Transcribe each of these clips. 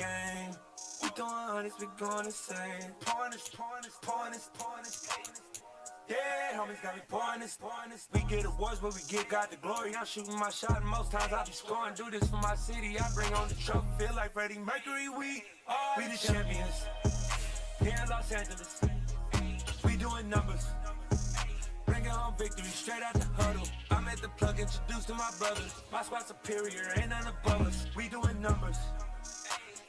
game. We going honest, we going insane. Pointers. Yeah, homies got me pointers. We get awards, but we got the glory. I'm shooting my shot, and most times I be scoring. Do this for my city, I bring on the trophy. Feel like Freddie Mercury, we the champions. Here in Los Angeles, we doing numbers. Bringing home victory, straight out the huddle. I'm at the plug, introduced to my brothers. My squad superior, ain't none above us. We doing numbers.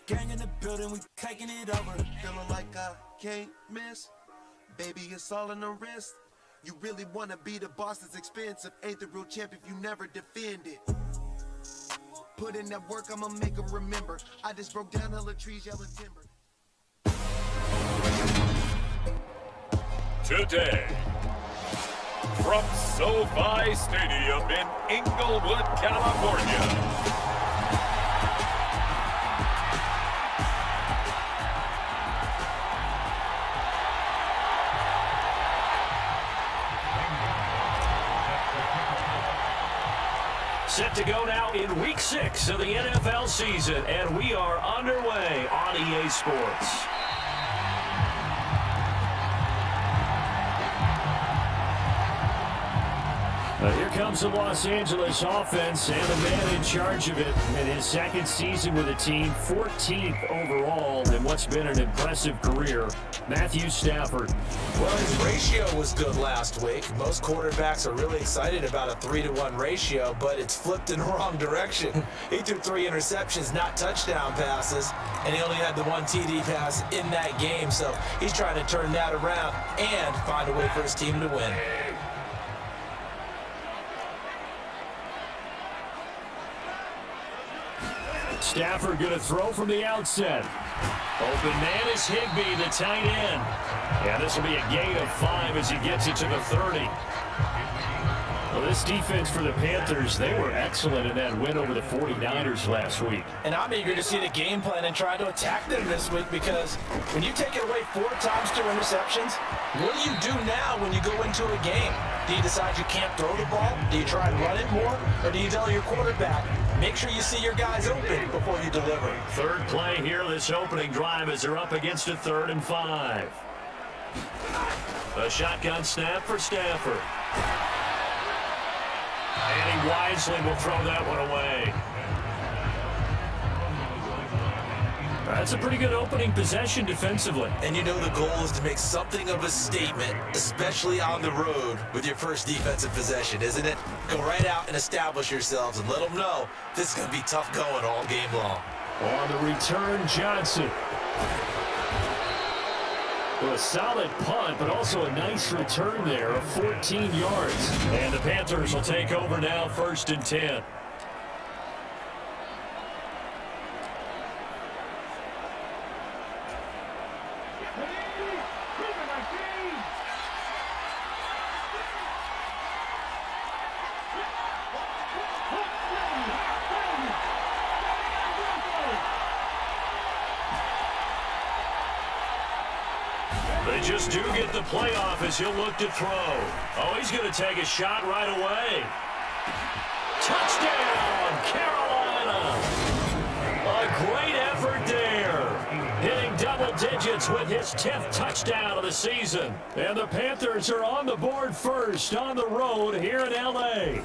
Gang in the building, we taking it over. Feeling like I can't miss. Baby, it's all in the wrist. You really wanna be the boss, it's expensive. Ain't the real champ if you never defend it. Put in that work, I'ma make them remember. I just broke down hella trees, yelling timber. Today, from SoFi Stadium in Inglewood, California. Set to go now in Week 6 of the NFL season, and we are underway on EA Sports. Here comes the Los Angeles offense and the man in charge of it in his second season with the team, 14th overall in what's been an impressive career, Matthew Stafford. Well, his ratio was good last week. Most quarterbacks are really excited about a 3-to-1 ratio, but it's flipped in the wrong direction. He threw 3 interceptions, not touchdown passes, and he only had the 1 TD pass in that game, so he's trying to turn that around and find a way for his team to win. Stafford going to throw from the outset. Open man is Higbee, the tight end. Yeah, this will be a gain of 5 as he gets it to the 30. Well, this defense for the Panthers, they were excellent in that win over the 49ers last week. And I'm eager to see the game plan and try to attack them this week, because when you take it away 4 times 2 interceptions, what do you do now when you go into a game? Do you decide you can't throw the ball? Do you try and run it more? Or do you tell your quarterback, make sure you see your guys open before you deliver? Third play here, this opening drive as they're up against a 3rd and 5. A shotgun snap for Stafford. And he wisely will throw that one away. That's a pretty good opening possession defensively. And you know the goal is to make something of a statement, especially on the road with your first defensive possession, isn't it? Go right out and establish yourselves and let them know this is going to be tough going all game long. On the return, Johnson. Well, a solid punt, but also a nice return there of 14 yards. And the Panthers will take over now, 1st and 10. They just do get the playoff as he'll look to throw. Oh, he's going to take a shot right away. Touchdown, Carolina! A great effort there. Hitting double digits with his 10th touchdown of the season. And the Panthers are on the board first on the road here in L.A.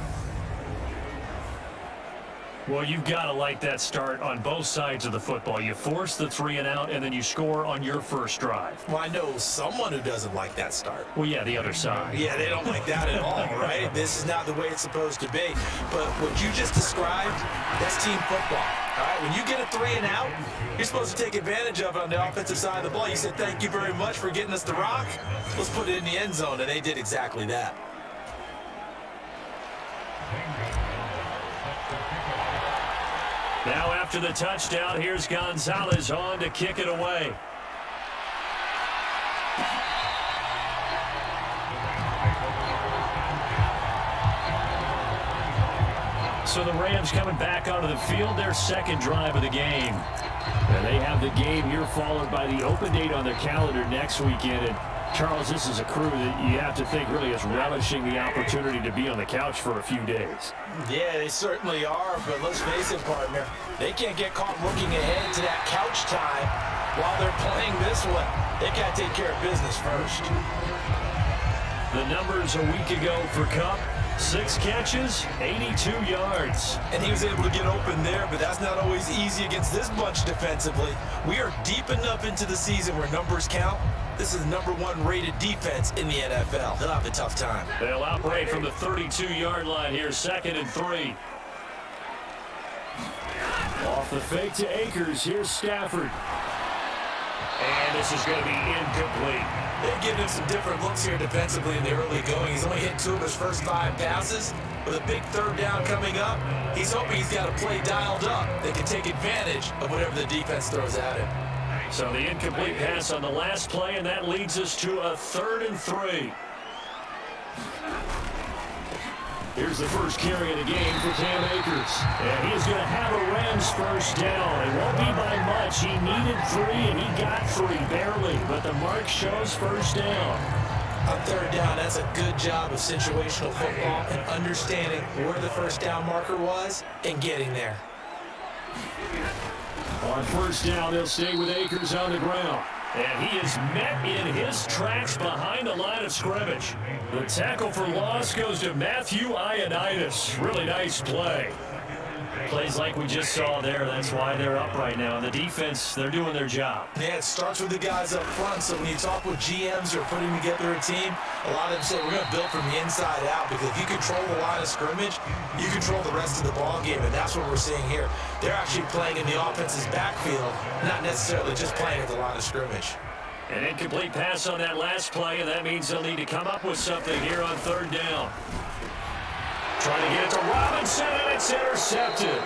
Well, you've got to like that start on both sides of the football. You force the 3 and out, and then you score on your first drive. Well, I know someone who doesn't like that start. Well, yeah, the other side. Yeah, they don't like that at all, right? This is not the way it's supposed to be. But what you just described, that's team football. All right, when you get a 3 and out, you're supposed to take advantage of it on the offensive side of the ball. You said, thank you very much for getting us the rock. Let's put it in the end zone, and they did exactly that. Now after the touchdown, here's Gonzalez on to kick it away. So the Rams coming back onto the field, their second drive of the game. And they have the game here followed by the open date on their calendar next weekend. And Charles, this is a crew that you have to think really is relishing the opportunity to be on the couch for a few days. Yeah, they certainly are, but let's face it, partner. They can't get caught looking ahead back to that couch time while they're playing this one. They've got to take care of business first. The numbers a week ago for Kupp: 6 catches, 82 yards. And he was able to get open there, but that's not always easy against this bunch defensively. We are deep enough into the season where numbers count. This is the #1 rated defense in the NFL. They'll have a tough time. They'll operate from the 32-yard line here, 2nd and 3. Off the fake to Akers, here's Stafford. And this is going to be incomplete. They've given him some different looks here defensively in the early going. He's only hit 2 of his first 5 passes. With a big 3rd down coming up, he's hoping he's got a play dialed up that can take advantage of whatever the defense throws at him. So the incomplete pass on the last play, and that leads us to a 3rd and 3. Here's the first carry of the game for Cam Akers. And he's going to have a Rams first down. It won't be by much. He needed 3, and he got 3, barely. But the mark shows first down. On 3rd down, that's a good job of situational football and understanding where the first down marker was and getting there. On first down, they'll stay with Akers on the ground. And he is met in his tracks behind the line of scrimmage. The tackle for loss goes to Matthew Ioannidis. Really nice play. Plays like we just saw there. That's why they're up right now. And the defense, they're doing their job. Yeah, it starts with the guys up front. So when you talk with GMs who are putting together a team, a lot of them say we're going to build from the inside out, because if you control the line of scrimmage, you control the rest of the ball game, and that's what we're seeing here. They're actually playing in the offense's backfield, not necessarily just playing at the line of scrimmage. An incomplete pass on that last play, and that means they'll need to come up with something here on 3rd down. Trying to get it to Robinson, and it's intercepted.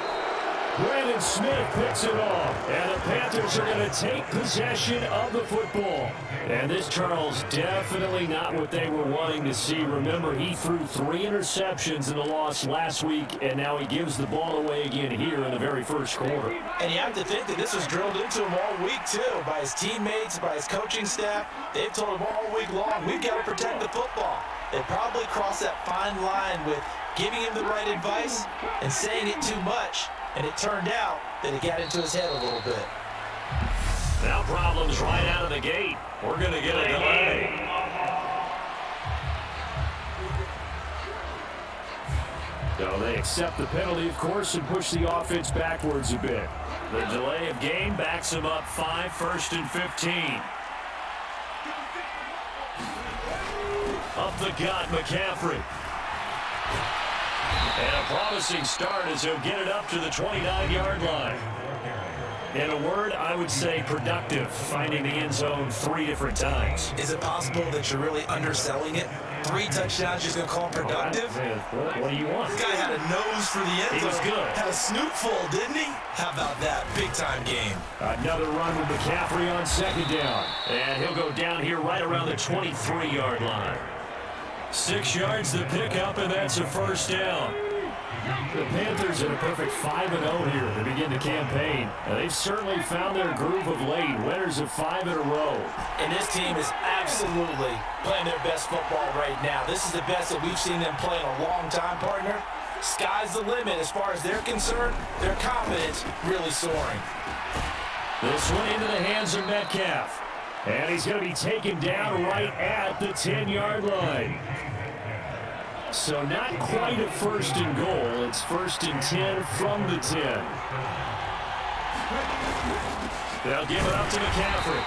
Brandon Smith picks it off, and the Panthers are going to take possession of the football. And this, Charles, definitely not what they were wanting to see. Remember, he threw 3 interceptions in the loss last week, and now he gives the ball away again here in the very first quarter. And you have to think that this was drilled into him all week, too, by his teammates, by his coaching staff. They've told him all week long, we've got to protect the football. They probably crossed that fine line with giving him the right advice and saying it too much. And it turned out that it got into his head a little bit. Now problems right out of the gate. We're going to get a delay. So they accept the penalty, of course, and push the offense backwards a bit. The delay of game backs them up 5, 1st and 15. Up the gut, McCaffrey. And a promising start as he'll get it up to the 29-yard line. In a word, I would say productive, finding the end zone 3 different times. Is it possible that you're really underselling it? 3 touchdowns, you're going to call him productive? What do you want? This guy had a nose for the end zone. He was good. Had a snootful, didn't he? How about that? Big-time game. Another run with McCaffrey on 2nd down. And he'll go down here right around the 23-yard line. 6 yards to pick up, and that's a first down. The Panthers in a perfect 5-0 here to begin the campaign. They've certainly found their groove of late. Winners of 5 in a row. And this team is absolutely playing their best football right now. This is the best that we've seen them play in a long time, partner. Sky's the limit as far as they're concerned. Their confidence really soaring. This one into the hands of Metcalf. And he's going to be taken down right at the 10-yard line. So not quite a 1st and goal. It's 1st and 10 from the 10. They'll give it up to McCaffrey.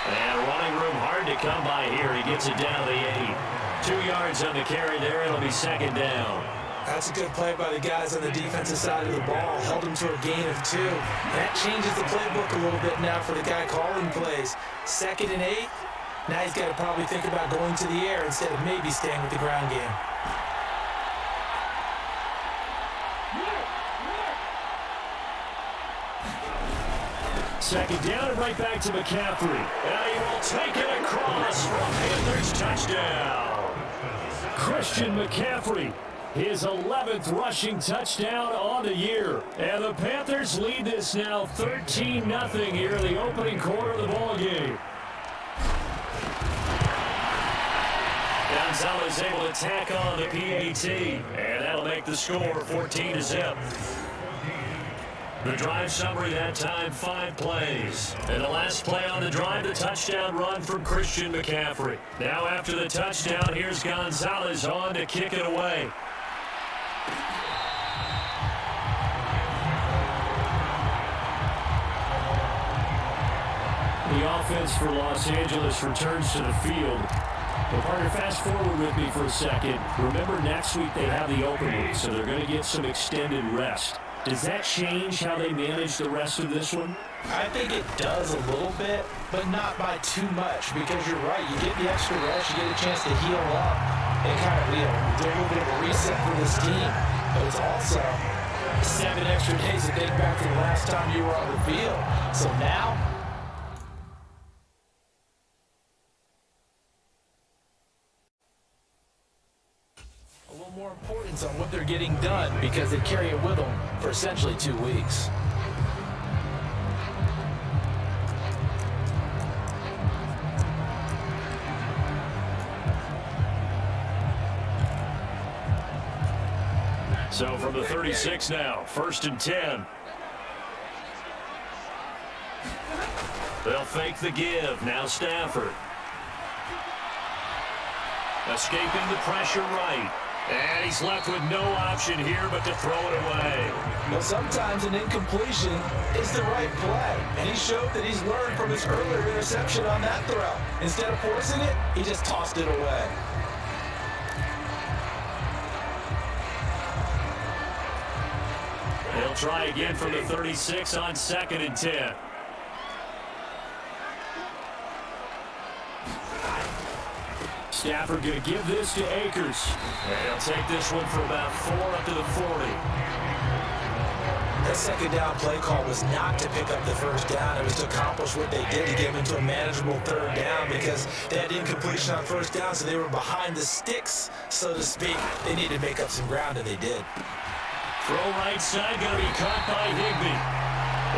And running room hard to come by here. He gets it down to the 8. 2 yards on the carry there. It'll be 2nd down. That's a good play by the guys on the defensive side of the ball. Held him to a gain of 2. That changes the playbook a little bit now for the guy calling plays. 2nd and 8. Now he's got to probably think about going to the air instead of maybe staying with the ground game. Second down and right back to McCaffrey. And he will take it across for a Panthers touchdown. Christian McCaffrey, his 11th rushing touchdown on the year. And the Panthers lead this now 13-0 here in the opening quarter of the ballgame. Gonzalez able to tack on the PAT. And that'll make the score 14-0. The drive summary that time, 5 plays. And the last play on the drive, the touchdown run from Christian McCaffrey. Now after the touchdown, here's Gonzalez on to kick it away. The offense for Los Angeles returns to the field. Well, partner, fast forward with me for a second. Remember, next week they have the open week, so they're going to get some extended rest. Does that change how they manage the rest of this one? I think it does a little bit, but not by too much, because you're right. You get the extra rest, you get a chance to heal up, and kind of, do a little bit of a reset for this team. But it's also 7 extra days to think back to the last time you were on the field. So now, a little more importance on what they're getting done, because they carry it with them for essentially 2 weeks. So from the 36 now, 1st and 10. They'll fake the give. Now Stafford. Escaping the pressure right. And he's left with no option here but to throw it away. Well, sometimes an incompletion is the right play. And he showed that he's learned from his earlier interception on that throw. Instead of forcing it, he just tossed it away. They'll try again from the 36 on 2nd and 10. Stafford going to give this to Akers. And he'll take this one for about 4 up to the 40. That second down play call was not to pick up the first down. It was to accomplish what they did, to get them into a manageable 3rd down, because they had incompletion on 1st down, so they were behind the sticks, so to speak. They needed to make up some ground, and they did. Throw right side, going to be caught by Higbee.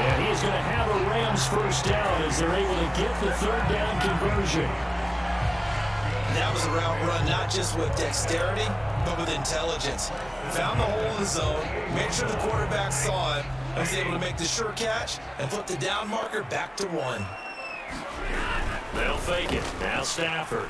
And he's going to have a Rams 1st down as they're able to get the 3rd down conversion. That was a route run, not just with dexterity, but with intelligence. Found the hole in the zone, made sure the quarterback saw it, and was able to make the sure catch and flip the down marker back to 1. They'll fake it. Now Stafford.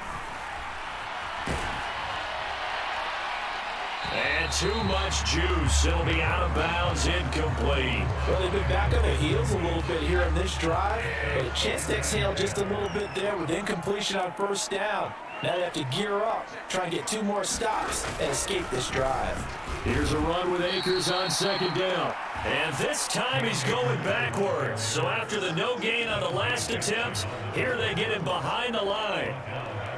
And too much juice. It'll be out of bounds, incomplete. Well, they've been back on their heels a little bit here in this drive, but a chance to exhale just a little bit there with incompletion on 1st down. Now they have to gear up, try and get 2 more stops, and escape this drive. Here's a run with Akers on 2nd down. And this time he's going backwards. So after the no gain on the last attempt, here they get him behind the line.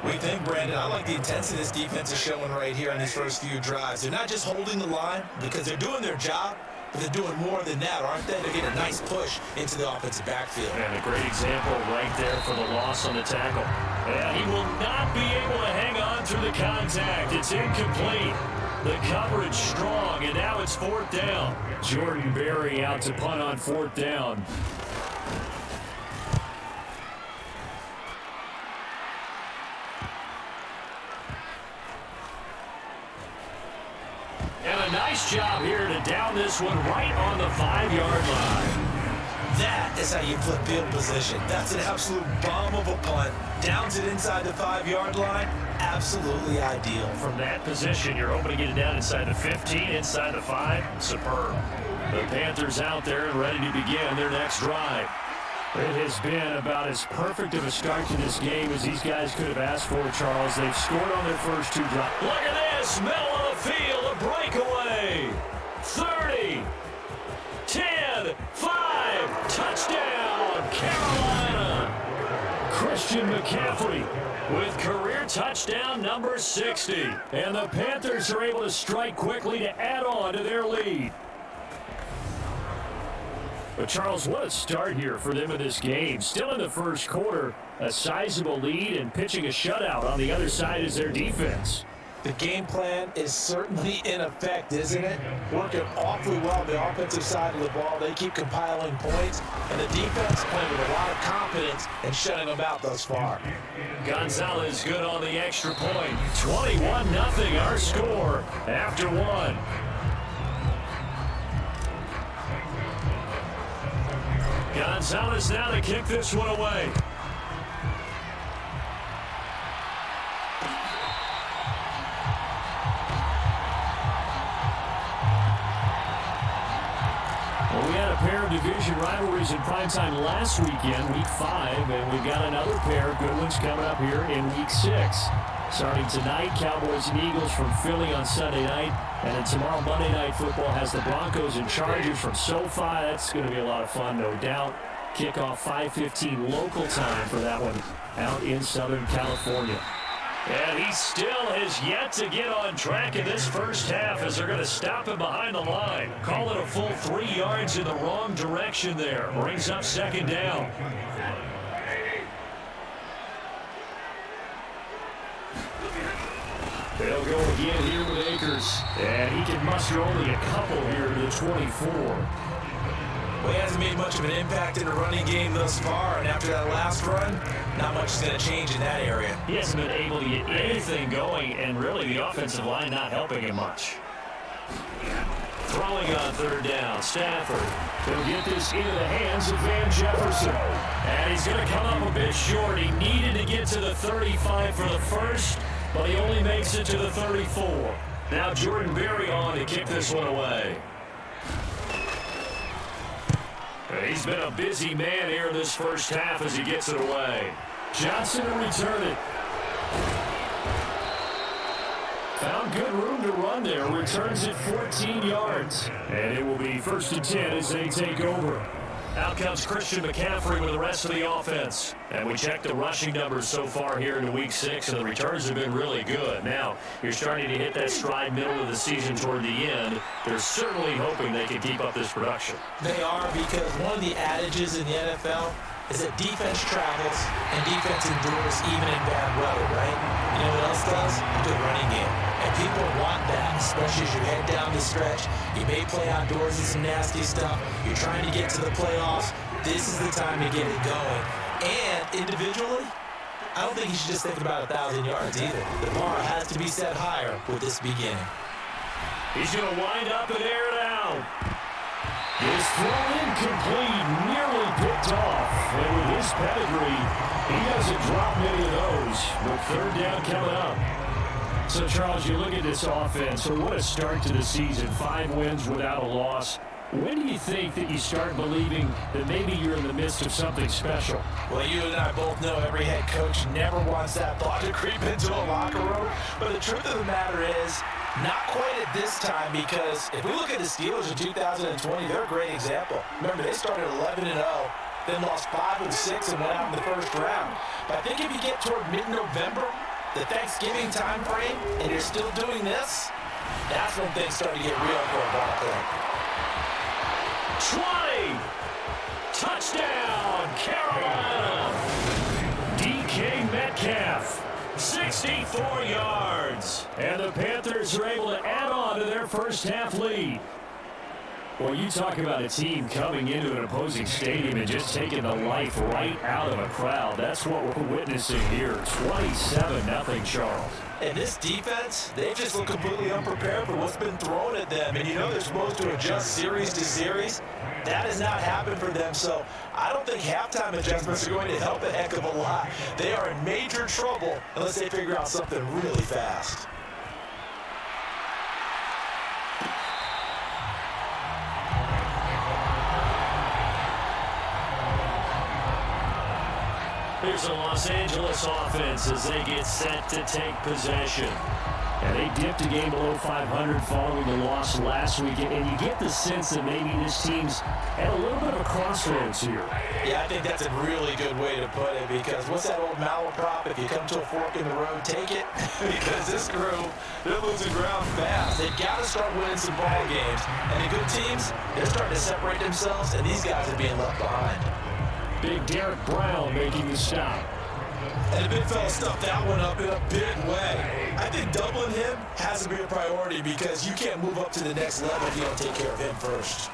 What do you think, Brandon? I like the intensity this defense is showing right here in these first few drives. They're not just holding the line because they're doing their job, but they're doing more than that, aren't they? They're getting a nice push into the offensive backfield. And a great example right there for the loss on the tackle. And he will not be able to hang on through the contact. It's incomplete. The coverage strong, and now it's 4th down. Jordan Berry out to punt on 4th down. And a nice job here to down this one right on the 5-yard line. That is how you flip field position. That's an absolute bomb of a punt. Downs it inside the 5-yard line. Absolutely ideal. From that position, you're hoping to get it down inside the 15, inside the 5. Superb. The Panthers out there and ready to begin their next drive. It has been about as perfect of a start to this game as these guys could have asked for, Charles. They've scored on their first 2 drives. Look at this. Middle of the field, a breakaway. 30, 10, 5, touchdown, Carolina. Christian McCaffrey with career touchdown number 60. And the Panthers are able to strike quickly to add on to their lead. But, Charles, what a start here for them in this game. Still in the first quarter, a sizable lead and pitching a shutout on the other side is their defense. The game plan is certainly in effect, isn't it? Working awfully well on the offensive side of the ball. They keep compiling points, and the defense playing with a lot of confidence and shutting them out thus far. Gonzalez good on the extra point. 21-0 our score after 1. Gonzalez now to kick this one away. Well, we had a pair of division rivalries in primetime last weekend, Week 5, and we've got another pair of good ones coming up here in Week 6. Starting tonight, Cowboys and Eagles from Philly on Sunday night. And then tomorrow, Monday Night Football has the Broncos and Chargers from SoFi. That's going to be a lot of fun, no doubt. Kickoff 5:15 local time for that one out in Southern California. And he still has yet to get on track in this first half as they're going to stop him behind the line. Call it a full 3 yards in the wrong direction there. Brings up second down. They'll go again here with Akers. And he can muster only a couple here to the 24. Well, he hasn't made much of an impact in the running game thus far, and after that last run, not much is going to change in that area. He hasn't been able to get anything going, and really the offensive line not helping him much. Throwing on third down, Stafford. He'll get this into the hands of Van Jefferson. And he's going to come up a bit short. He needed to get to the 35 for the first, but he only makes it to the 34. Now Jordan Berry on to kick this one away. He's been a busy man here this first half as he gets it away. Johnson to return it. Found good room to run there. Returns it 14 yards. And it will be 1st and 10 as they take over. Out comes Christian McCaffrey with the rest of the offense. And we checked the rushing numbers so far here into Week 6, and the returns have been really good. Now, you're starting to hit that stride middle of the season toward the end. They're certainly hoping they can keep up this production. They are, because one of the adages in the NFL is that defense travels and defense endures even in bad weather, right? You know what else does? A good running game. And people want that, especially as you head down the stretch. You may play outdoors in some nasty stuff. You're trying to get to the playoffs. This is the time to get it going. And individually, I don't think you should just think about 1,000 yards either. The bar has to be set higher with this beginning. He's going to wind up and air it out. His throw incomplete, nearly picked off. And with his pedigree, he doesn't drop many of those. But third down coming up. So, Charles, you look at this offense, so what a start to the season. 5 wins without a loss. When do you think that you start believing that maybe you're in the midst of something special? Well, you and I both know every head coach never wants that thought to creep into a locker room. But the truth of the matter is, not quite at this time, because if we look at the Steelers in 2020, they're a great example. Remember, they started 11-0, then lost 5-6 and went out in the first round. But I think if you get toward mid-November, the Thanksgiving time frame, and you're still doing this, that's when things start to get real for a ball club. 20! Touchdown, Carolina! DK Metcalf, 64 yards. And the Panthers are able to add on to their first half lead. Well, you talk about a team coming into an opposing stadium and just taking the life right out of a crowd. That's what we're witnessing here. 27-0, Charles. And this defense, they just look completely unprepared for what's been thrown at them. And you know they're supposed to adjust series to series. That has not happened for them. So I don't think halftime adjustments are going to help a heck of a lot. They are in major trouble unless they figure out something really fast. Here's the Los Angeles offense as they get set to take possession. And they dipped a game below 500 following the loss last week. And you get the sense that maybe this team's at a little bit of a crossroads here. Yeah, I think that's a really good way to put it, because what's that old malaprop? If you come to a fork in the road, take it. Because this group, they're losing ground fast. They've got to start winning some ball games. And the good teams, they're starting to separate themselves, and these guys are being left behind. Big Derek Brown making the stop. And the big fella stuffed that one up in a big way. I think doubling him has to be a priority, because you can't move up to the next level if you don't take care of him first.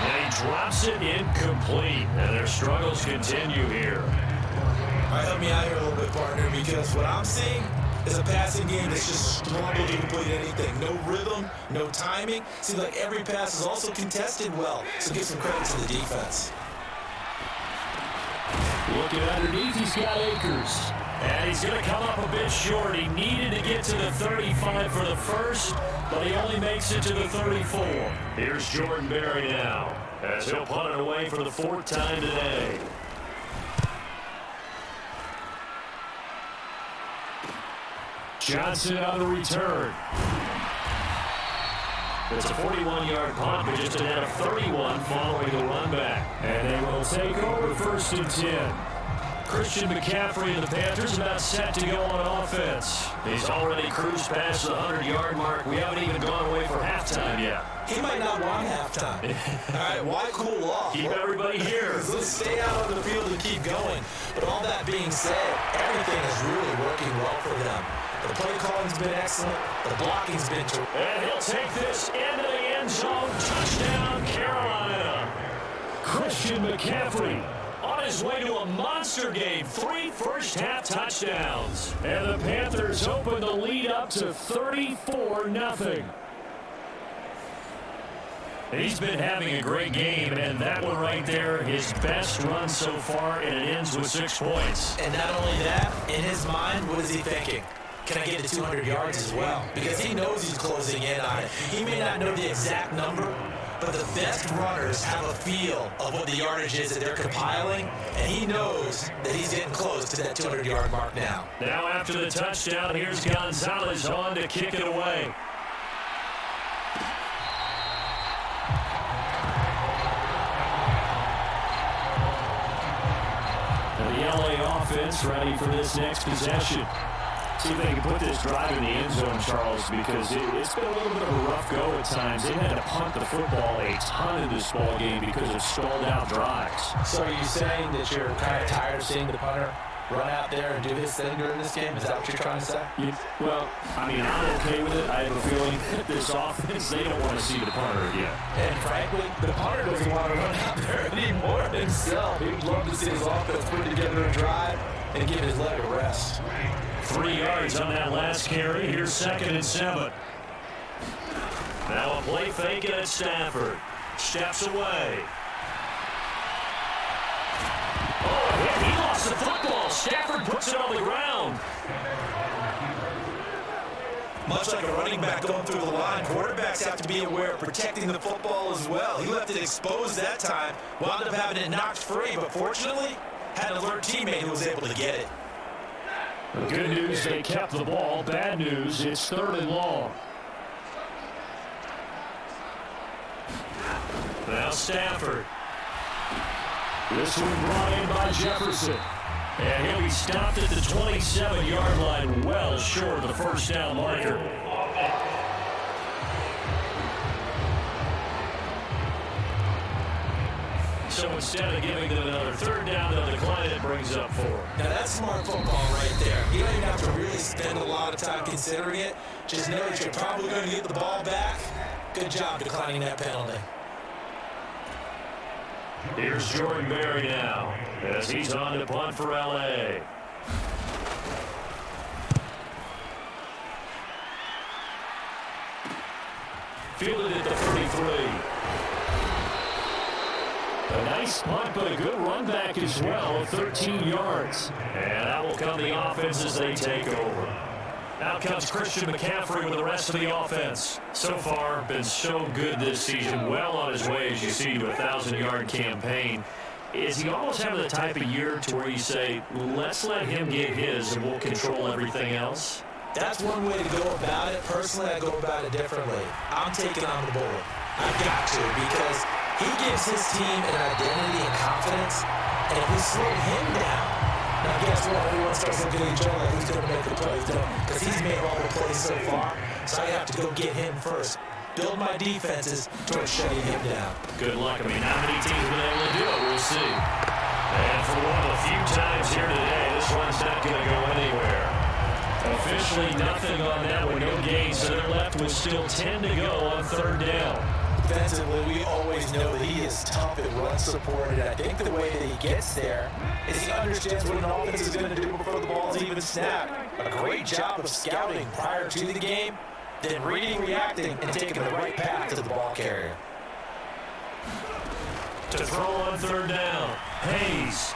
And he drops it incomplete. And their struggles continue here. All right, help me out here a little bit, partner, because what I'm seeing, is a passing game that's just struggled to complete anything. No rhythm, no timing. Seems like every pass is also contested well. So give some credit to the defense. Looking underneath, he's got Akers. And he's going to come up a bit short. He needed to get to the 35 for the first, but he only makes it to the 34. Here's Jordan Berry now, as he'll punt it away for the fourth time today. Johnson on the return. It's a 41-yard punt, but just ahead of 31 following the run back. And they will take over 1st and 10. Christian McCaffrey and the Panthers about set to go on offense. He's already cruised past the 100-yard mark. We haven't even gone away for halftime yet. He might not want halftime. All right, why cool off? Keep everybody here. Let's stay out on the field and keep going. But all that being said, everything is really working well for them. The play calling's been excellent. The blocking's been terrific. And he'll take this into the end zone. Touchdown, Carolina. Christian McCaffrey on his way to a monster game. 3 first-half touchdowns. And the Panthers open the lead up to 34-0. He's been having a great game, and that one right there, his best run so far, and it ends with 6 points. And not only that, in his mind, what is he thinking? Can I get to 200 yards as well? Because he knows he's closing in on it. He may not know the exact number, but the best runners have a feel of what the yardage is that they're compiling, and he knows that he's getting close to that 200-yard mark now. Now after the touchdown, here's Gonzalez on to kick it away. And the LA offense ready for this next possession. See if they can put this drive in the end zone, Charles, because it's been a little bit of a rough go at times. They've had to punt the football a ton in this ball game because of stalled out drives. So are you saying that you're kind of tired of seeing the punter run out there and do his thing during this game? Is that what you're trying to say? Well, I mean, I'm okay with it. I have a feeling that this offense, they don't want to see the punter again. And frankly, the punter doesn't want to run out there anymore himself. He would love to see his offense put together a drive and give his leg a rest. 3 yards on that last carry. Here's 2nd and 7. Now a play fake at Stafford. Steps away. Oh, he lost the football. Stafford puts it on the ground. Much like a running back going through the line, quarterbacks have to be aware of protecting the football as well. He left it exposed that time, wound up having it knocked free, but fortunately, had an alert teammate who was able to get it. Good news, they kept the ball. Bad news, it's 3rd and long. Now Stafford. This one brought in by Jefferson. And he'll be stopped at the 27-yard line, well short of the first down marker. So instead of giving them another 3rd down, they'll decline it. Brings up 4. Now that's smart football right there. You don't even have to really spend a lot of time considering it. Just know that you're probably going to get the ball back. Good job declining that penalty. Here's Jordan Berry now, as he's on to punt for L.A. Fielded at the 33. A nice punt, but a good run back as well, 13 yards. And that will come the offense as they take over. Out comes Christian McCaffrey with the rest of the offense. So far, been so good this season, well on his way, as you see, to a 1,000-yard campaign. Is he almost having the type of year to where you say, let's let him get his and we'll control everything else? That's one way to go about it. Personally, I go about it differently. I'm taking on the board. I've got to, because he gives his team an identity and confidence, and if we slow him down, now guess what? Everyone starts looking at each other like, who's going to make the plays? Because he's made all the plays so far, so I have to go get him first. Build my defenses towards shutting him down. Good luck. I mean, how many teams have been able to do it? We'll see. And for one of the few times here today, this one's not going to go anywhere. Officially nothing on that one, no gain, so they're left with still 10 to go on 3rd down. Defensively, we always know that he is tough and run supported. I think the way that he gets there is he understands what an offense is going to do before the ball's even snapped. A great job of scouting prior to the game, then reading, reacting, and taking the right path to the ball carrier. To throw on third down, Hayes.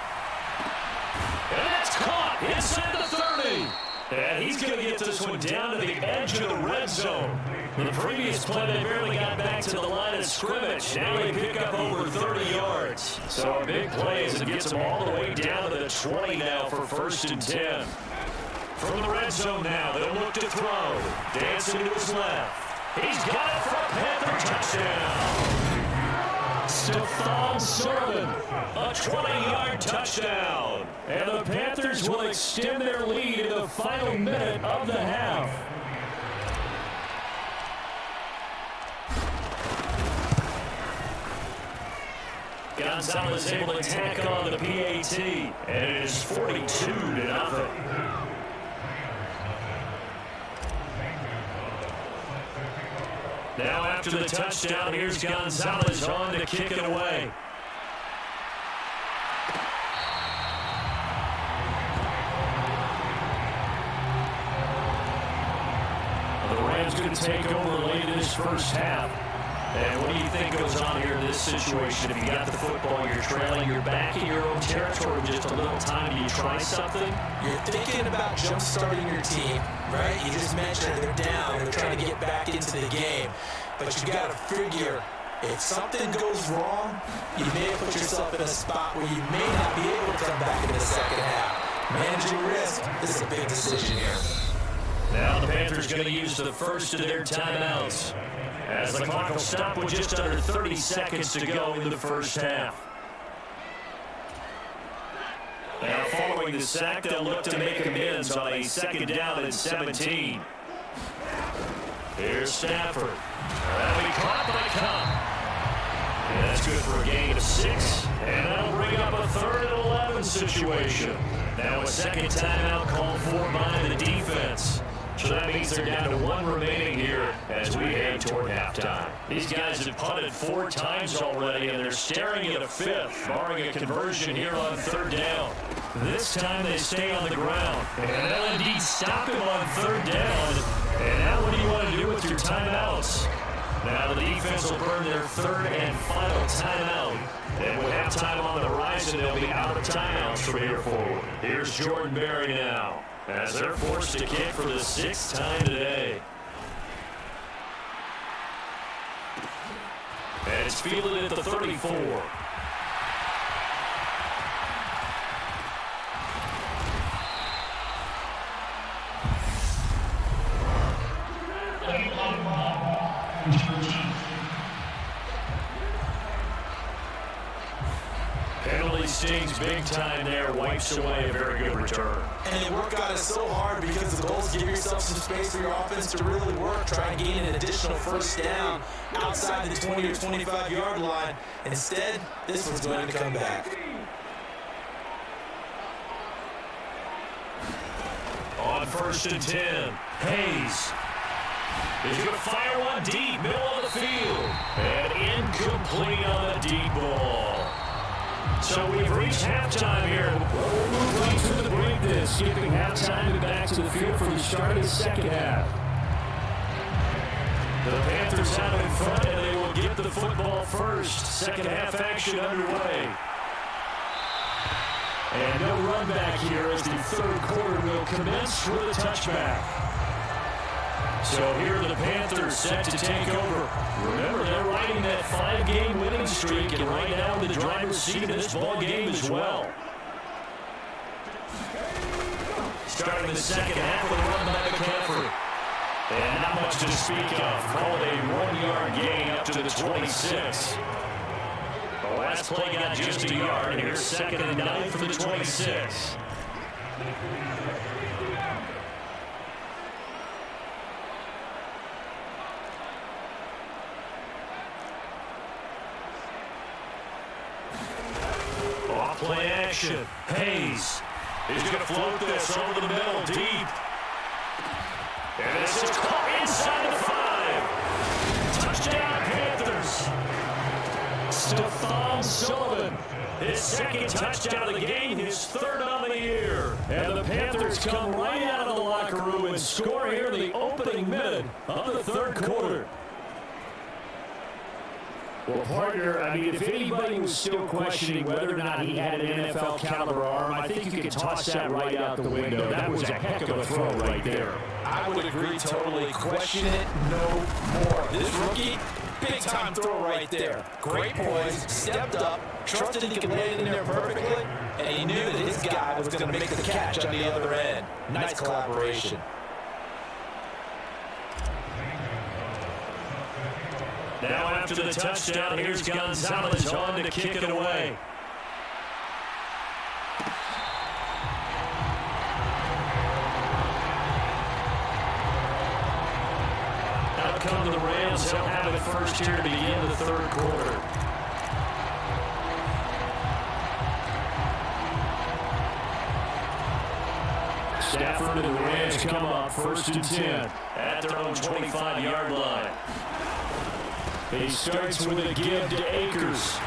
And that's caught inside the 30. And he's going to get this one down to the edge of the red zone. The previous play, they barely got back to the line of scrimmage. Now they pick up over 30 yards. So a big play as it gets them all the way down to the 20 now for 1st and 10. From the red zone now, they'll look to throw. Dancing to his left. He's got it for a Panther touchdown. Stephon Sermon, a 20-yard touchdown. And the Panthers will extend their lead in the final minute of the half. Gonzalez able to tack on the PAT, and it is 42-0. Now after the touchdown, here's Gonzalez on to kick it away. The Rams going to take over late in this first half. And what do you think goes on here in this situation? If you got the football, you're trailing, you're back in your own territory with just a little time, do you try something? You're thinking about jump-starting your team, right? You just mentioned they're down, they're trying to get back into the game. But you got to figure, if something goes wrong, you may have put yourself in a spot where you may not be able to come back in the second half. Managing risk, this is a big decision here. Now the Panthers going to use the first of their timeouts, as the clock will stop with just under 30 seconds to go in the first half. Now following the sack, they'll look to make amends on a 2nd down and 17. Here's Stafford. That'll be caught by Cobb. And that's good for a gain of 6. And that'll bring up a 3rd and 11 situation. Now a 2nd timeout called for by the defense. So that means they're down to 1 remaining here as we head toward halftime. These guys have punted 4 times already, and they're staring at a 5th, barring a conversion here on 3rd down. This time they stay on the ground, and they'll indeed stop him on 3rd down. And now what do you want to do with your timeouts? Now the defense will burn their 3rd and final timeout. And with halftime on the horizon, they'll be out of timeouts from here forward. Here's Jordan Berry now, as they're forced to kick for the 6th time today. And it's fielded at the 34. Penalty stings big time there, wipes away a very good return. And they work on it so hard because the goal is to give yourself some space for your offense to really work, try and gain an additional 1st down outside the 20 or 25-yard line. Instead, this one's going to come back. On 1st and 10, Hayes. He's going to fire one deep, middle of the field. And incomplete on the deep ball. So we've reached halftime here. We'll move right to the break then, skipping halftime and back to the field for the start of the 2nd half. The Panthers out in front, and they will get the football first. 2nd half action underway. And no run back here as the 3rd quarter will commence with a touchback. So here are the Panthers set to take over. Remember, they're riding that 5-game winning streak, and right now in the driver's seat of this ball game as well. Starting the 2nd half with a run by McCaffrey. And not much to speak of. Called a 1-yard gain up to the 26. The last play got just a yard, and here's 2nd and 9 for the 26. Play action. Hayes. He's going to float this over the middle deep. And this is caught inside the 5. Touchdown, Panthers. Sullivan. His second touchdown of the game, his third on the year. And the Panthers come right out of the locker room and score here in the opening minute of the third quarter. Well, partner, I mean, if anybody was still questioning whether or not he had an NFL caliber arm, I think you can toss that right out the window. That was a heck of a throw right there. I would agree totally. Question it no more. This rookie, big-time throw right there. Great poise, stepped up, trusted he could lay it in there perfectly, and he knew that his guy was going to make the catch on the other end. Nice collaboration. Now after the touchdown, here's Gonzalez on to kick it away. Out come the Rams. They'll have it first here to begin the third quarter. Stafford and the Rams come up first and 10 at their own 25-yard line. He starts with a give to Akers.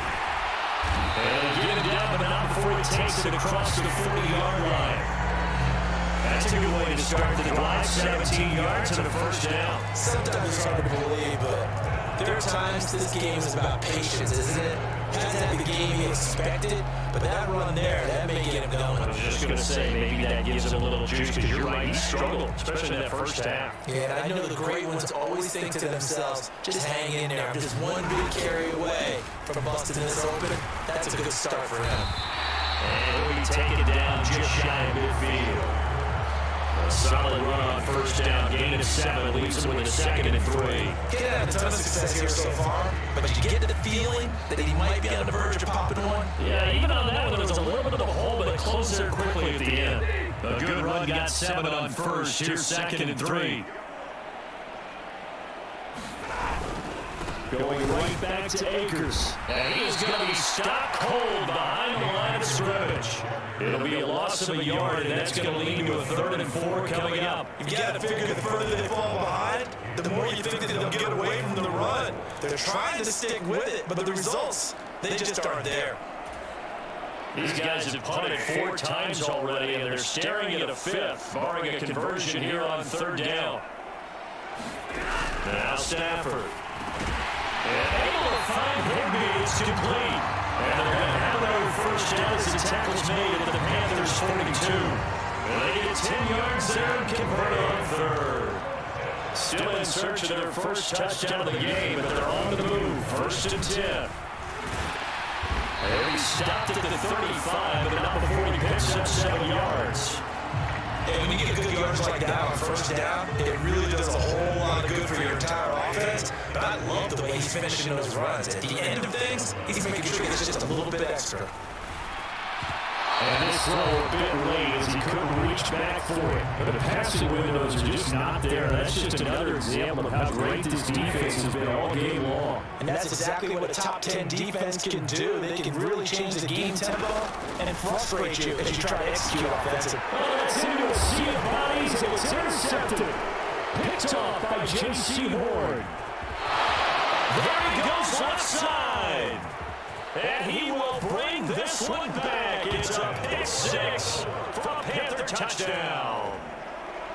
And a give down, but not before he takes it across the 40-yard line. That's a good way to start the drive. 17 yards and a first down. Sometimes it's hard to believe, but there are times this game is about patience, isn't it? Hasn't had the game he expected, but that run there, that may get him going. I was just going to say, maybe that gives him a little juice, because you're right, he struggled, especially in that first half. Yeah, and I know the great ones always think to themselves, just hang in there. I'm just one big carry away from busting this open. That's a good start for him. And we take it down just shy of midfield. A solid run on first down, gain of 7, leaves him with a 2nd and 3. He didn't have a ton of success here so far, but you get the feeling that he might be on the verge of popping one. Yeah, even on that one, there was a little bit of a hole, but it closed there quickly at the end. A good run, got 7 on first. Here's 2nd and 3. Going right back to Akers. And he is going to be stopped cold behind the line of scrimmage. It'll be a loss of a yard, and that's going to lead to a 3rd and 4 coming up. You've got to figure the further they fall behind, the more you think that they'll get away from the run. They're trying to stick with it, but the results, they just aren't there. These guys have punted 4 times already, and they're staring at a 5th, barring a conversion here on 3rd down. Now Stafford. And able to find Higbee. It's complete. And they're going to have another first down as the tackle's made at the Panthers 42. And they get 10 yards there and convert on 3rd. Still in search of their first touchdown of the game, but they're on the move. 1st and 10. And he stopped at the 35, but not before he picks up 7 yards. And when you get good yards like that on first down, it really does a whole lot of good for your entire offense. But I love the way he's finishing those runs. At the end of things, he's making sure it's just a little bit extra. And this throw a bit late as he couldn't reach back for it. But the passing windows are just not there. That's just another example of how great this defense has been all game long. And that's exactly what a top 10 defense can do. They can really change the game tempo and frustrate you as you try to execute offensively. Oh, that's into a sea of bodies, and it's intercepted. Picked off by J.C. Horn. There he goes left side. And he will bring this one back. It's a pick 6 for a Panther touchdown.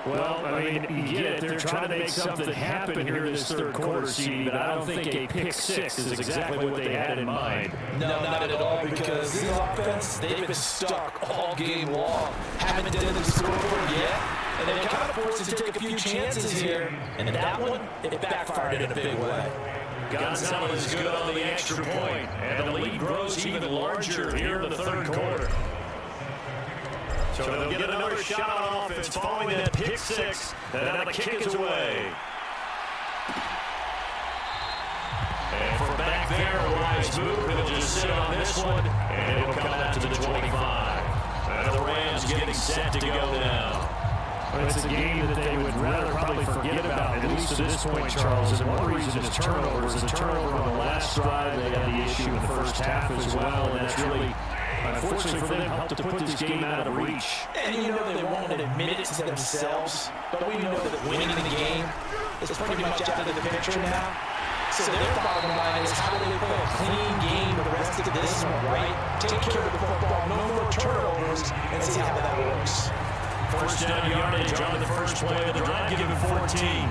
Well, I mean, you get it. They're trying to make something happen here in this third quarter, CD, but I don't think a pick 6 is exactly what they had in mind. No, not at all, because this offense, they've been stuck all game long. Haven't done the scoreboard yet, and they're kind of forced to take a few chances here. And that one, it backfired in a big way. Gonzalez is good on the extra point, and the lead grows even larger here in the third quarter. So they'll get another shot on offense following that pick 6, and now the kick is away. And from back there, a wise move, and they'll just sit on this one, and it'll come out to the 25. And the Rams getting set to go now. Well, it's a game that they would rather probably forget about, at least to this point, Charles. And one reason is turnovers. The turnover on the last drive, they had the issue in the first half as well, and that's really, unfortunately for them, helped to put this game out of reach. And you know they won't admit it to themselves, but we know that winning the game is pretty much out of the picture now. So their bottom line is how do they play a clean game the rest of this one, right? Take care of the football, no more turnovers, and see how that works. First down yardage on the first play of the drive, give him 14.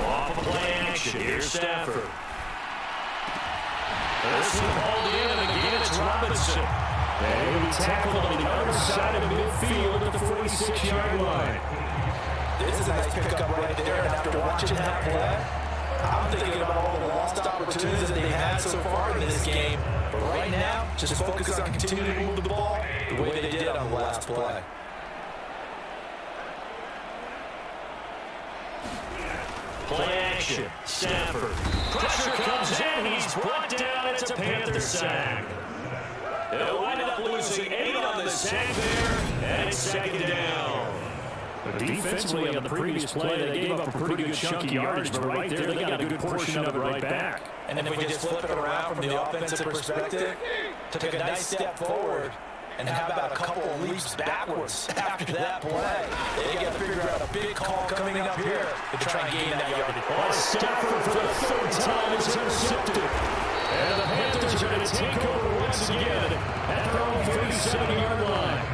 Off of play action, here's Stafford. This one hauled in, and again it's Robinson. And he'll be tackled on the other side of midfield at the 46-yard line. This is a nice pickup right there, and after watching that play, I'm thinking about all the lost opportunities that they've had so far in this game. But right now, just focus on continuing to move the ball the way they did on the last play. Play action, Stafford. Pressure comes in, he's brought down, it's a Panther sack. They'll wind up losing 8 on the sack there, and it's second down. Defensively on the previous play, they gave up a pretty good chunk of yardage, but right there, they got a good portion of it right back. And if we just flip it around from the offensive perspective, took a nice step forward, and how about a couple of leaps backwards after that play? They got to figure out a big call coming up here to try and gain that yardage. Well, Stafford for the third time is intercepted. And the Panthers are going to take over once again at their own 37-yard line.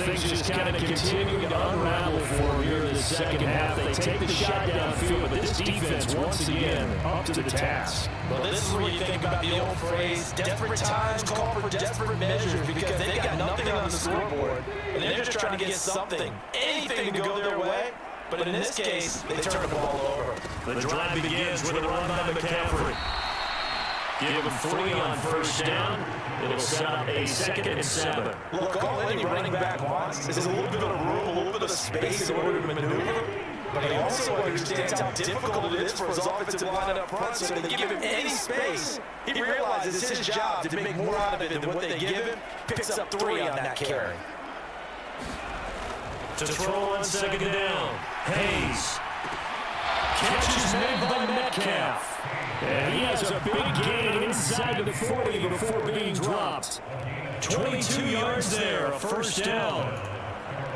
Things just kind of continue to unravel for them here in the second half. They take the shot downfield, but this defense once again up to the task. Well, this is where you think about the old phrase, desperate times call for desperate measures, because they got nothing on the scoreboard, and they're just trying to get something, anything to go their way. But in this case, they turn the ball over. The drive begins with a run by McCaffrey. Give him 3 on first down. It'll set up a 2nd and 7. Look, all any running back wants is a little bit of room, a little bit of space in order to maneuver. But he also understands how difficult it is for his offensive line up front, so they give him any space. He realizes it's his job to make more out of it than what they give him. Picks up 3 on that carry. To throw on 2nd down. Hayes. Catch is made by Metcalf. And he has a big gain inside the 40 before being dropped. 22 yards there, a first down.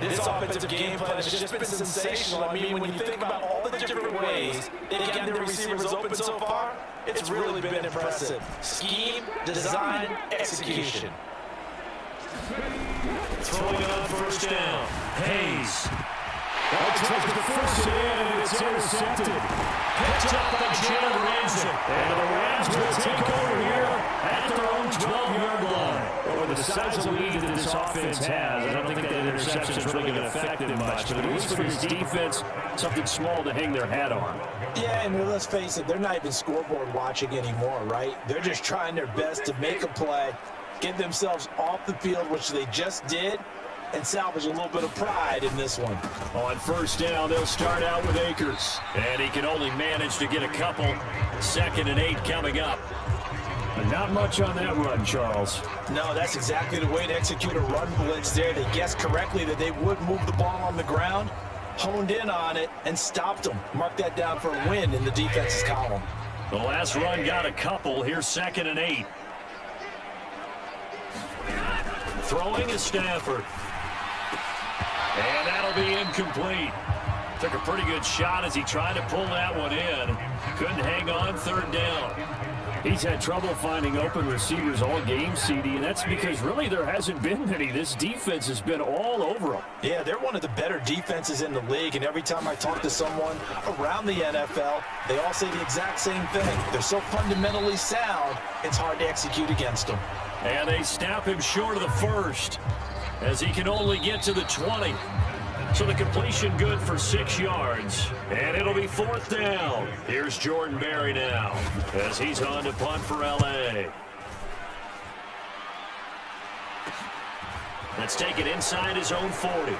This offensive game plan has just been sensational. I mean, when you think about all the different ways they've gotten their receivers open so far, it's really been impressive. Scheme, design, execution. Throwing on first down. Hayes. Tries the first and it's intercepted. Picked up by Jalen Ramsey. And the Rams will take over here at their own 12-yard line. Over the size of lead that this offense has, I don't think that interception is really going to affect them much. But at least for this defense, something small to hang their hat on. Yeah, and let's face it, they're not even scoreboard watching anymore, right? They're just trying their best to make a play, get themselves off the field, which they just did, and salvage a little bit of pride in this one. On first down, they'll start out with Akers. And he can only manage to get a couple. 2nd and 8 coming up. Not much on that run, Charles. No, that's exactly the way to execute a run blitz there. They guessed correctly that they would move the ball on the ground, honed in on it, and stopped them. Mark that down for a win in the defense's column. The last run got a couple. Here's 2nd and 8. Throwing is Stafford. And that'll be incomplete. Took a pretty good shot as he tried to pull that one in. Couldn't hang on 3rd down. He's had trouble finding open receivers all game, CD, and that's because really there hasn't been many. This defense has been all over them. Yeah, they're one of the better defenses in the league, and every time I talk to someone around the NFL, they all say the exact same thing. They're so fundamentally sound, it's hard to execute against them. And they snap him short of the first as he can only get to the 20. So the completion good for 6 yards. And it'll be 4th down. Here's Jordan Berry now as he's on to punt for L.A. Let's take it inside his own 40.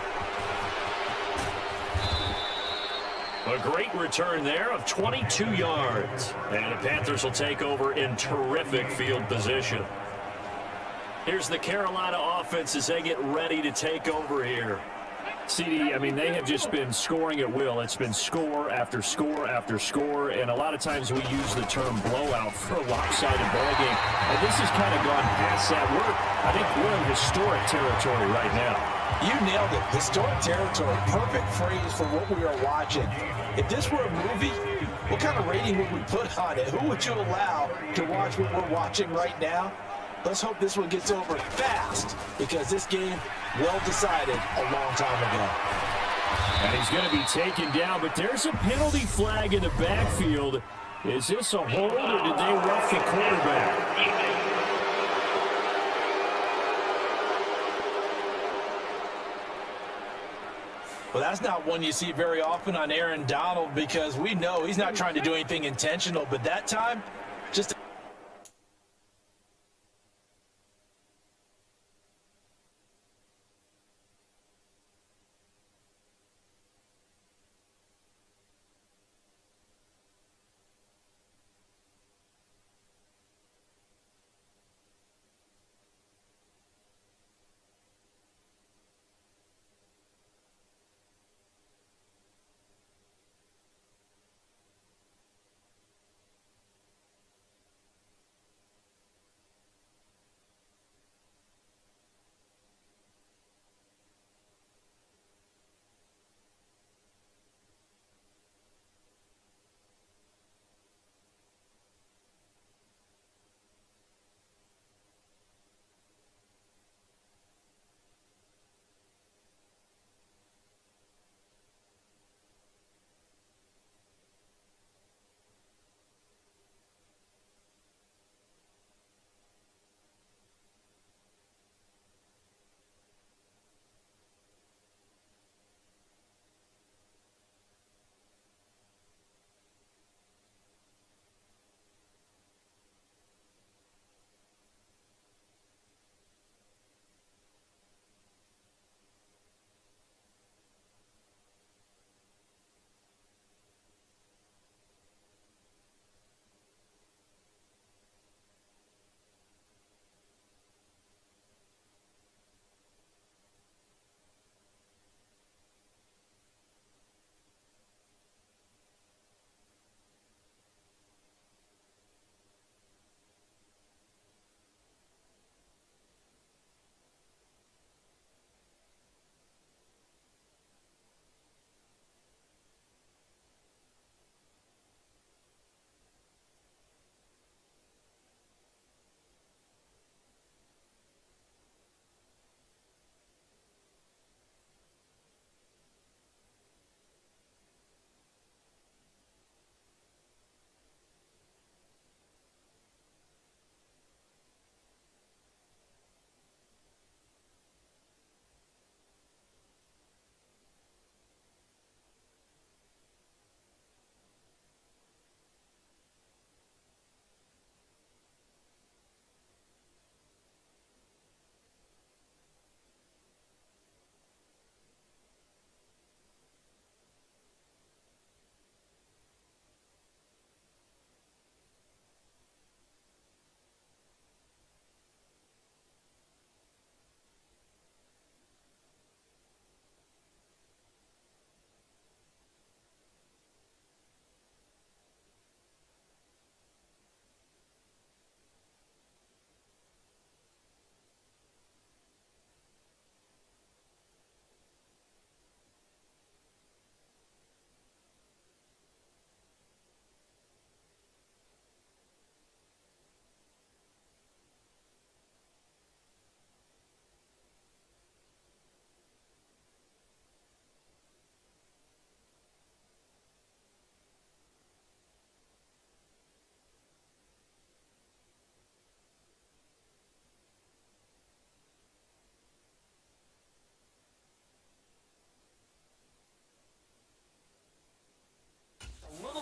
A great return there of 22 yards. And the Panthers will take over in terrific field position. Here's the Carolina offense as they get ready to take over here. CD, I mean, they have just been scoring at will. It's been score after score after score, and a lot of times we use the term blowout for a lopsided ball game. And this has kind of gone past that. I think we're in historic territory right now. You nailed it. Historic territory. Perfect phrase for what we are watching. If this were a movie, what kind of rating would we put on it? Who would you allow to watch what we're watching right now? Let's hope this one gets over fast, because this game, well decided a long time ago. And he's going to be taken down, but there's a penalty flag in the backfield. Is this a hold, or did they rough the quarterback? Well, that's not one you see very often on Aaron Donald, because we know he's not trying to do anything intentional, but that time, just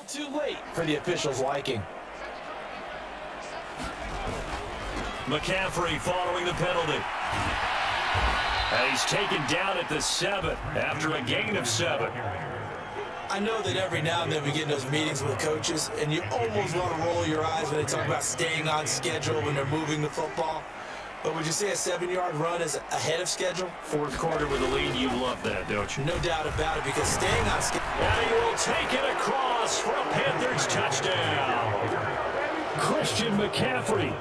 too late for the officials' liking. McCaffrey following the penalty. And he's taken down at the 7 after a gain of 7. I know that every now and then we get in those meetings with coaches, and you almost want to roll your eyes when they talk about staying on schedule when they're moving the football. But would you say a 7-yard run is ahead of schedule? Fourth quarter with a lead, you love that, don't you? No doubt about it, because staying on schedule... And he will take it across for a Panthers touchdown. Christian McCaffrey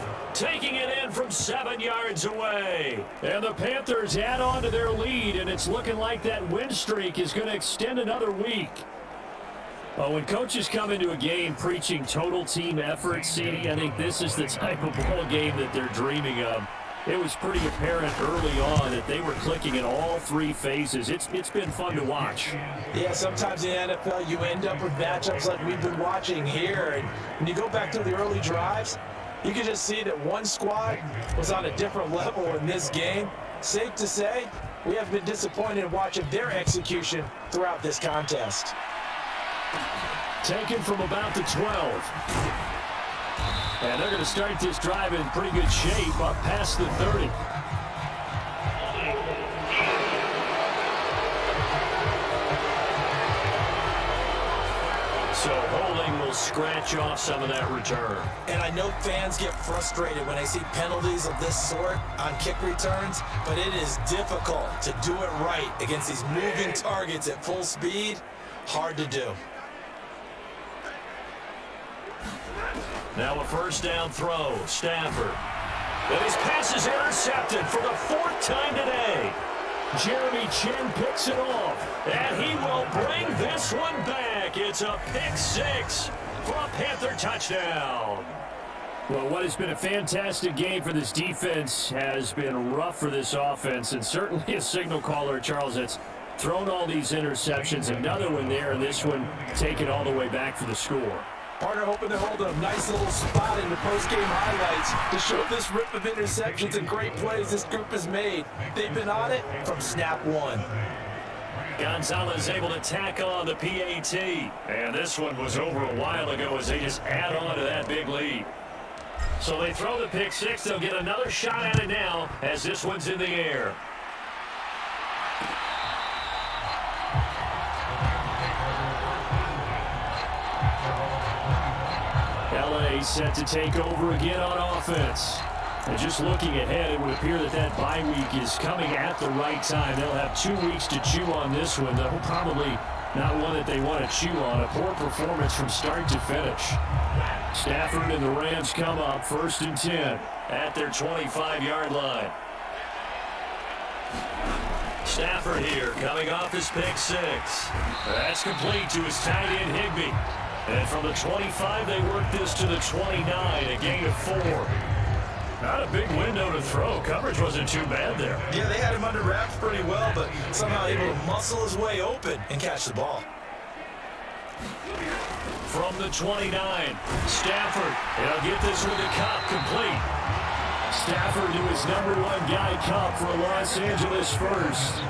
taking it in from 7 yards away. And the Panthers add on to their lead, and it's looking like that win streak is going to extend another week. Well, when coaches come into a game preaching total team effort, CD, I think this is the type of ball game that they're dreaming of. It was pretty apparent early on that they were clicking in all three phases. It's been fun to watch. Yeah, sometimes in the NFL you end up with matchups like we've been watching here. And when you go back to the early drives, you can just see that one squad was on a different level in this game. Safe to say, we have been disappointed in watching their execution throughout this contest. Taken from about the 12. And they're going to start this drive in pretty good shape up past the 30. So holding will scratch off some of that return. And I know fans get frustrated when they see penalties of this sort on kick returns, but it is difficult to do it right against these moving targets at full speed. Hard to do. Now a first down throw. Stafford. And his pass is intercepted for the fourth time today. Jeremy Chin picks it off. And he will bring this one back. It's a pick six for a Panther touchdown. Well, what has been a fantastic game for this defense has been rough for this offense. And certainly a signal caller, Charles, that's thrown all these interceptions. Another one there, and this one taken all the way back for the score. Partner hoping to hold a nice little spot in the post-game highlights to show this rip of interceptions and great plays this group has made. They've been on it from snap one. Gonzalez able to tack on the PAT. And this one was over a while ago as they just add on to that big lead. So they throw the pick six. They'll get another shot at it now as this one's in the air. LA set to take over again on offense. And just looking ahead, it would appear that that bye week is coming at the right time. They'll have 2 weeks to chew on this one, though probably not one that they want to chew on. A poor performance from start to finish. Stafford and the Rams come up 1st and 10 at their 25-yard line. Stafford here coming off his pick six. That's complete to his tight end Higbee. And from the 25, they work this to the 29, a gain of 4. Not a big window to throw. Coverage wasn't too bad there. Yeah, they had him under wraps pretty well, but somehow able to muscle his way open and catch the ball. From the 29, Stafford. He'll get this with the Cup complete. Stafford to his #1 guy, Cup, for Los Angeles first.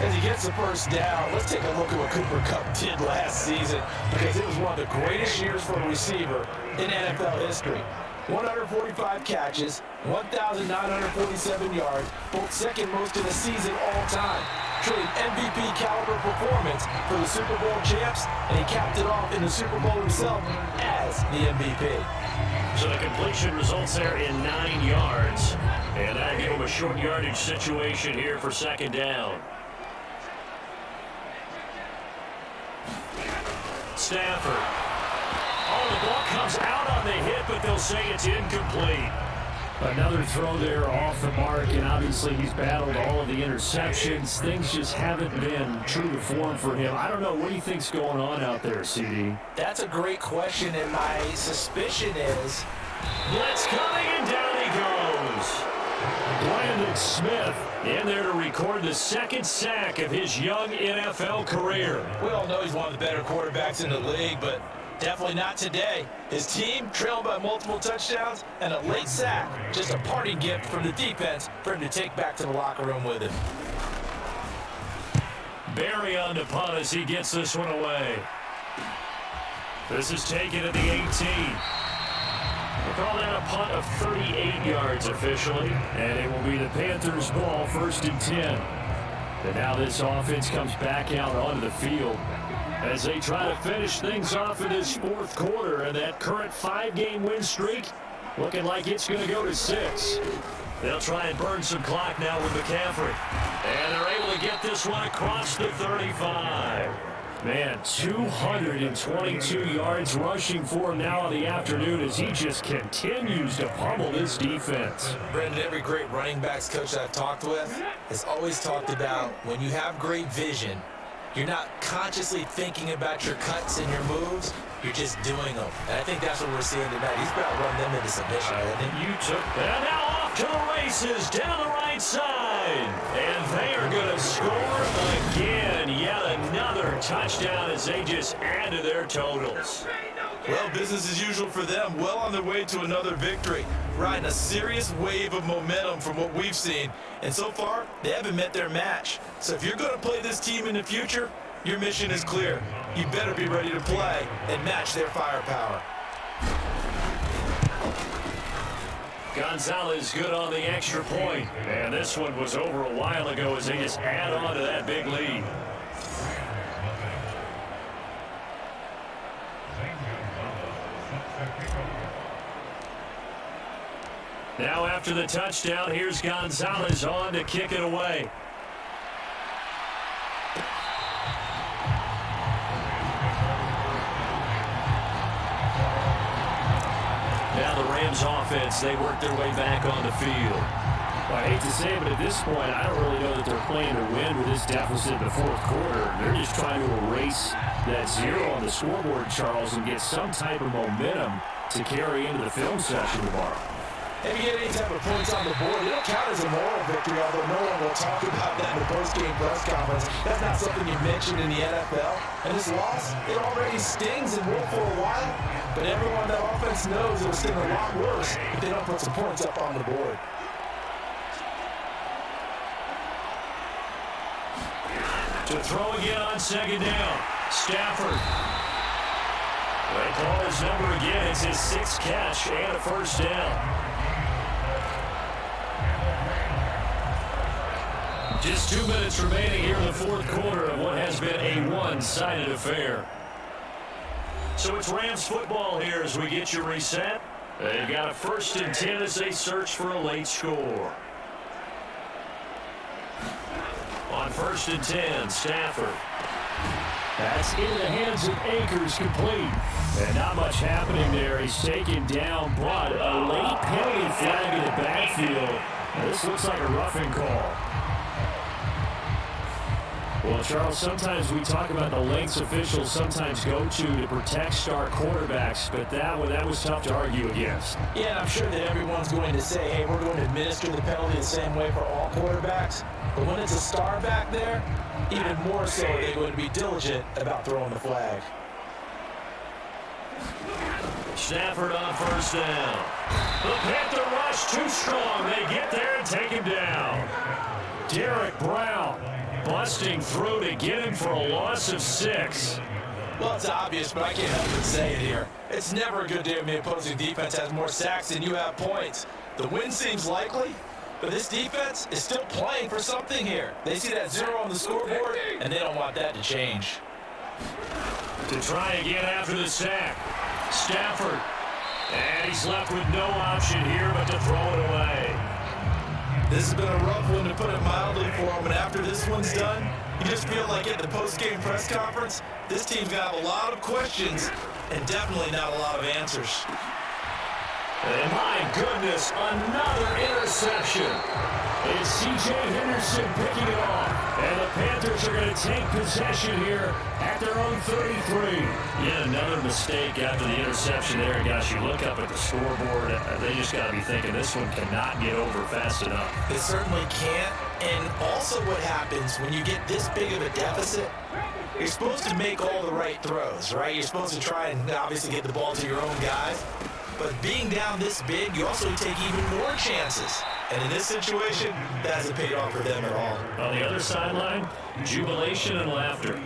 As he gets the first down, let's take a look at what Cooper Kupp did last season, because it was one of the greatest years for a receiver in NFL history. 145 catches, 1,947 yards, both second most in a season all time. Truly MVP caliber performance for the Super Bowl champs, and he capped it off in the Super Bowl himself as the MVP. So the completion results there in 9 yards. And that'll give him a short yardage situation here for second down. Stafford. Oh, the ball comes out on the hit, but they'll say it's incomplete. Another throw there off the mark, and obviously he's battled all of the interceptions. Things just haven't been true to form for him. I don't know. What do you think's going on out there, CD? That's a great question, and my suspicion is... Blitz coming, and down he goes. Brandon Smith in there to record the second sack of his young NFL career. We all know he's one of the better quarterbacks in the league, but definitely not today. His team trailed by multiple touchdowns and a late sack. Just a parting gift from the defense for him to take back to the locker room with him. Barry on to punt as he gets this one away. This is taken at the 18. We'll call that a punt of 38 yards officially, and it will be the Panthers' ball, 1st and 10. And now this offense comes back out onto the field as they try to finish things off in this 4th quarter, and that current 5-game win streak looking like it's going to go to 6. They'll try and burn some clock now with McCaffrey. And they're able to get this one across the 35. Man, 222 yards rushing for him now in the afternoon as he just continues to pummel this defense. Brendan, every great running backs coach that I've talked with has always talked about when you have great vision, you're not consciously thinking about your cuts and your moves, you're just doing them. And I think that's what we're seeing tonight. He's about to run them into submission. You took that. Now off to the races down the right side. And they are going to score again. Yet another touchdown as they just add to their totals. Well, business as usual for them. Well on their way to another victory. Riding a serious wave of momentum from what we've seen. And so far, they haven't met their match. So if you're going to play this team in the future, your mission is clear. You better be ready to play and match their firepower. Gonzalez good on the extra point. And this one was over a while ago as they just add on to that big lead. Now after the touchdown, here's Gonzalez on to kick it away. Now the Rams offense, they work their way back on the field. Well, I hate to say it, but at this point, I don't really know that they're playing to win with this deficit in the fourth quarter. They're just trying to erase that zero on the scoreboard, Charles, and get some type of momentum to carry into the film session tomorrow. If you get any type of points on the board, it'll count as a moral victory, although no one will talk about that in the post-game press conference. That's not something you mentioned in the NFL. And this loss, it already stings and will for a while, but everyone on that offense knows it'll sting a lot worse if they don't put some points up on the board. To throw again on second down, Stafford. They call his number again. It's his sixth catch and a first down. Just 2 minutes remaining here in the fourth quarter of what has been a one-sided affair. So it's Rams football here as we get you reset. They've got a 1st and 10 as they search for a late score. On 1st and 10, Stafford. That's in the hands of Akers, complete. And not much happening there. He's taken down, but a late penalty flag in the backfield. This looks like a roughing call. Well, Charles, sometimes we talk about the lengths officials sometimes go to protect star quarterbacks, but that was tough to argue against. Yeah, and I'm sure that everyone's going to say, hey, we're going to administer the penalty the same way for all quarterbacks. But when it's a star back there, even more so, they're going to be diligent about throwing the flag. Stafford on 1st down. The Panther rush too strong. They get there and take him down. Derek Brown busting through to get him for a loss of 6. Well, it's obvious, but I can't help but say it here. It's never a good day when the opposing defense has more sacks than you have points. The win seems likely, but this defense is still playing for something here. They see that 0 on the scoreboard, and they don't want that to change. To try again after the sack, Stafford. And he's left with no option here but to throw it away. This has been a rough one, to put it mildly, for him, and after this one's done, you just feel like at the post-game press conference, this team's going to have a lot of questions and definitely not a lot of answers. And my goodness, another interception. It's C.J. Henderson picking it off. And the Panthers are going to take possession here at their own 33. Yet another mistake after the interception there. Gosh, you look up at the scoreboard, they just got to be thinking this one cannot get over fast enough. It certainly can't. And also what happens when you get this big of a deficit, you're supposed to make all the right throws, right? You're supposed to try and obviously get the ball to your own guys. But being down this big, you also take even more chances. And in this situation, that hasn't paid off for them at all. On the other sideline, jubilation and laughter.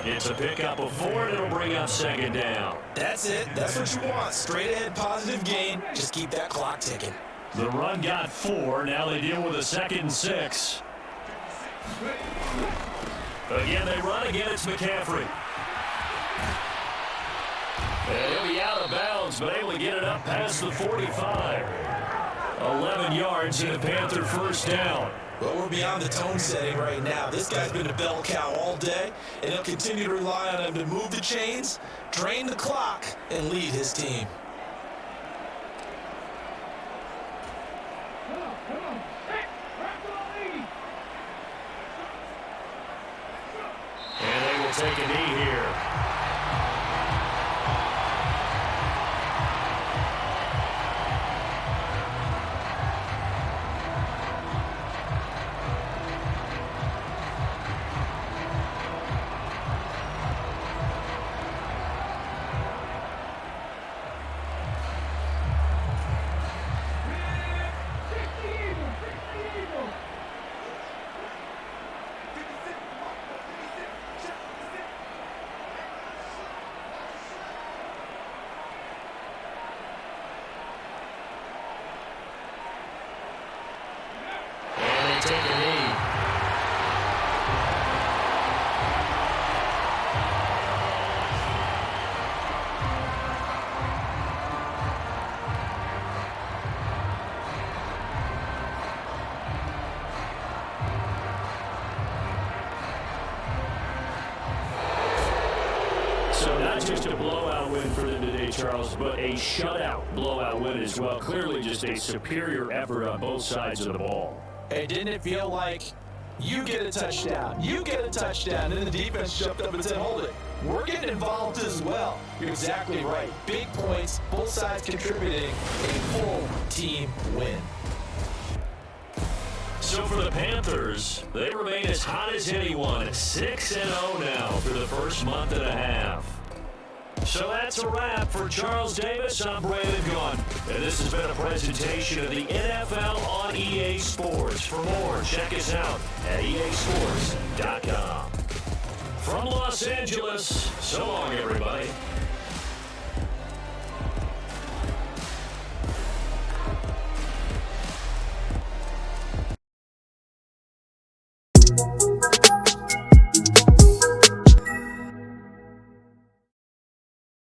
It's a pickup of 4, and it'll bring up second down. That's it. That's what you want. Straight ahead, positive gain. Just keep that clock ticking. The run got 4. Now they deal with a 2nd and 6. Again, they run. Again, it's McCaffrey. And he'll be out of bounds, but able to get it up past the 45. 11 yards and a Panther first down. Well, we're beyond the tone setting right now. This guy's been a bell cow all day, and he'll continue to rely on him to move the chains, drain the clock, and lead his team. And they will take a knee here. Take a knee. So not just a blowout win for them today, Charles, but a shutout blowout win as well. Clearly just a superior effort on both sides of the ball. Hey, didn't it feel like you get a touchdown, and then the defense jumped up and said, hold it, we're getting involved as well. You're exactly right. Big points, both sides contributing, a full team win. So for the Panthers, they remain as hot as anyone, 6-0 now for the first month and a half. So that's a wrap for Charles Davis. I'm Brandon Gunn, and this has been a presentation of the NFL on EA Sports. For more, check us out at easports.com. From Los Angeles, so long, everybody.